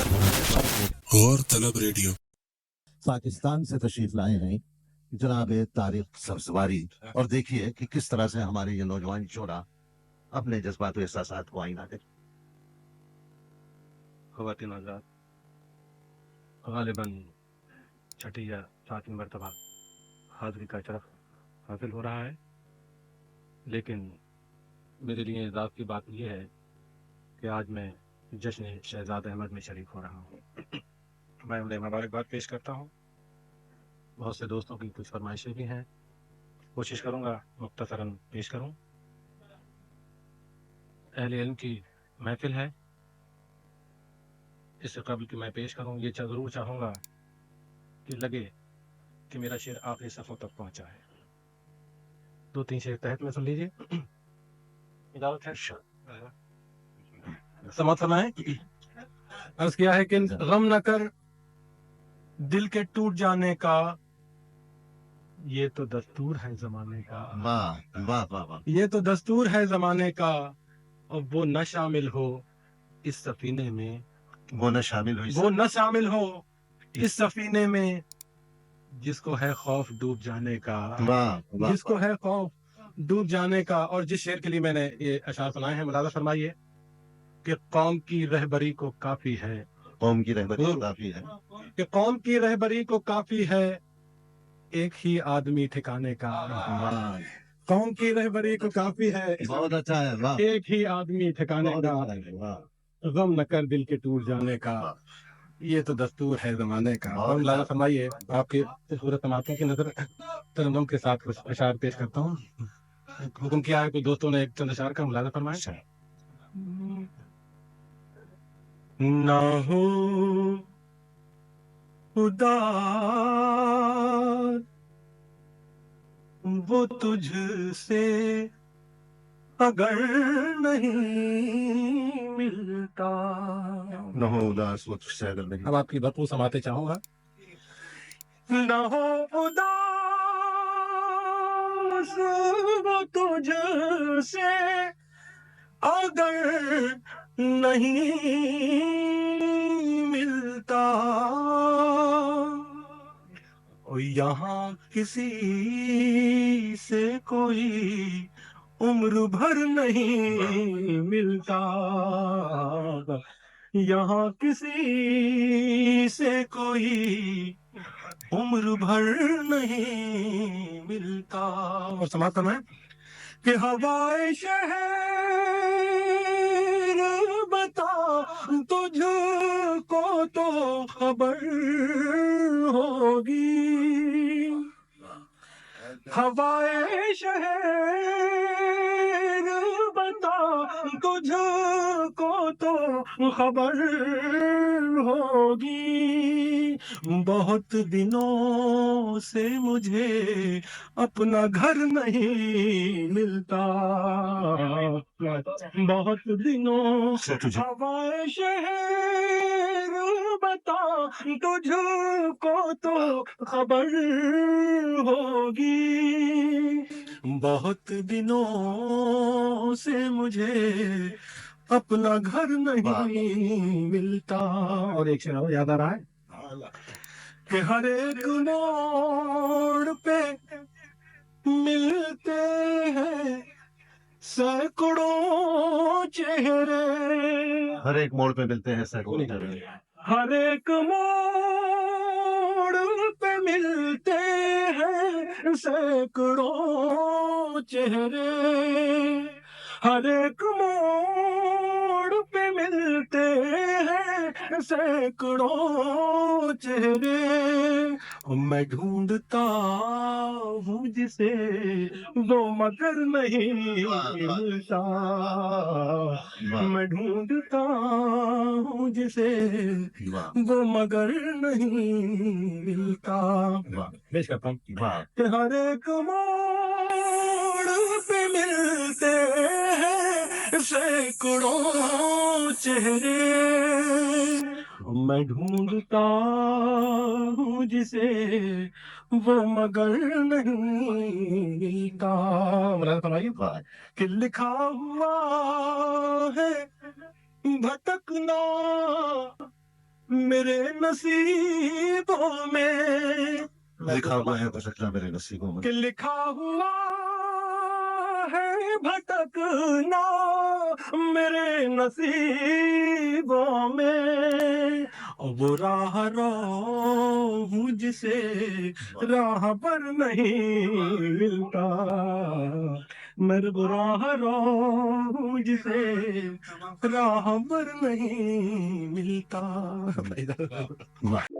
غور طلب ریڈیو پاکستان سے تشریف لائے ہیں جناب طارق سبزواری، اور دیکھیے کہ کس طرح سے ہمارے یہ نوجوان شعراء اپنے جذبات و احساسات کو آئینہ دے. خواتین حضرات، غالباً چھٹی یا ساتویں مرتبہ حاضری کا شرف حاصل ہو رہا ہے، لیکن میرے لیے اعزاز کی بات یہ ہے کہ آج میں جشن شہزاد احمد میں شریک ہو رہا ہوں. میں انہیں مبارکباد پیش کرتا ہوں. بہت سے دوستوں کی کچھ فرمائشیں بھی ہیں، کوشش کروں گا مختصراً پیش کروں. اہل علم کی محفل ہے، اس سے قبل کہ میں پیش کروں یہ ضرور چاہوں گا کہ لگے کہ میرا شعر آخری صفوں تک پہنچا ہے. 2-3 شعر تحت میں سن لیجیے، اجازت ہے؟ سماعت فرمائیں. عرض کیا ہے کہ غم نہ کر دل کے ٹوٹ جانے کا، یہ تو دستور ہے زمانے کا. واہ واہ واہ واہ. یہ تو دستور ہے زمانے کا، اور وہ نہ شامل ہو اس سفینے میں. وہ نہ شامل ہوئی، وہ نہ شامل ہو اس سفینے میں جس کو ہے خوف ڈوب جانے کا. واہ واہ. جس کو ہے خوف ڈوب جانے کا. اور جس شعر کے لیے میں نے یہ اشعار سنائے ہیں، ملاحظہ فرمائیے کہ قوم کی رہبری کو کافی ہے. قوم کی رہبری کافی ہے. کہ قوم کی رہبری کو کافی ہے ایک ہی آدمی ٹھکانے کا. واہ. قوم کی رہبری کو کافی ہے بہت اچھا ہے. واہ. ایک ہی آدمی ٹھکانے بہت کا. اچھا ہے. واہ. غم نہ کر دل کے ٹوٹ جانے کا، یہ تو دستور ہے زمانے کا. اور ملاحظہ فرمائیے، آپ کی صورت تماطوں کی نظر ترنم کے ساتھ کچھ اشعار پیش کرتا ہوں. حکم کیا ہے کہ دوستوں نے ایک چند اشعار کا ملاحظہ فرمائے. نہ ہو خدا وہ تجھ سے اگر نہیں ملتا. نہ ہو اداس وہ تجھ سے اگر نہیں. اب آپ کی بھرپور سماعتیں چاہوں گا. نہ ہو اداس وہ تجھ سے اگر نہیں ملتا. یہاں کسی سے کوئی عمر بھر نہیں ملتا. یہاں کسی سے کوئی عمر بھر نہیں ملتا. اور سماعت فرمائیں کہ ہوائے شہر بتا تجھ کو تو خبر ہوگی. ہوائے شہر بتا تجھ کو تو خبر ہوگی. بہت دنوں سے مجھے اپنا گھر نہیں ملتا. بہت دنوں سے تجھے ہوائے شہر بتا تجھ کو تو خبر ہوگی. بہت دنوں سے مجھے اپنا گھر نہیں ملتا. اور ایک شعر اور یاد آ رہا ہے کہ ہر ایک موڑ پہ ملتے ہیں سینکڑوں چہرے. ہر ایک موڑ پہ ملتے ہیں سینکڑوں چہرے. ہر ایک موڑ پہ ملتے ہیں سینکڑوں چہرے. ہر ایک موڑ پہ ملتے ہیں سینکڑوں چہرے. میں ڈھونڈتا ہوں جسے وہ مگر نہیں ملتا. میں ڈھونڈتا ہوں جسے وہ مگر نہیں ملتا. پیش کرتا ہوں کہ ہر ایک موڑ پہ ملتے ہیں سینکڑوں چہرے. میں ڈھونڈتا ہوں جسے وہ مگر نہیں ملتا. ملاحظہ فرمائیے کہ لکھا ہوا ہے بھٹکنا میرے نصیبوں میں لکھا ہوا ہے بھٹکنا میرے نصیبوں میں. کہ لکھا ہوا ہے بھٹکنا میرے نصیبوں میں اب راہ رو ہوں جسے راہ پر نہیں ملتا میں راہ رو ہوں جسے راہ پر نہیں ملتا. واہ.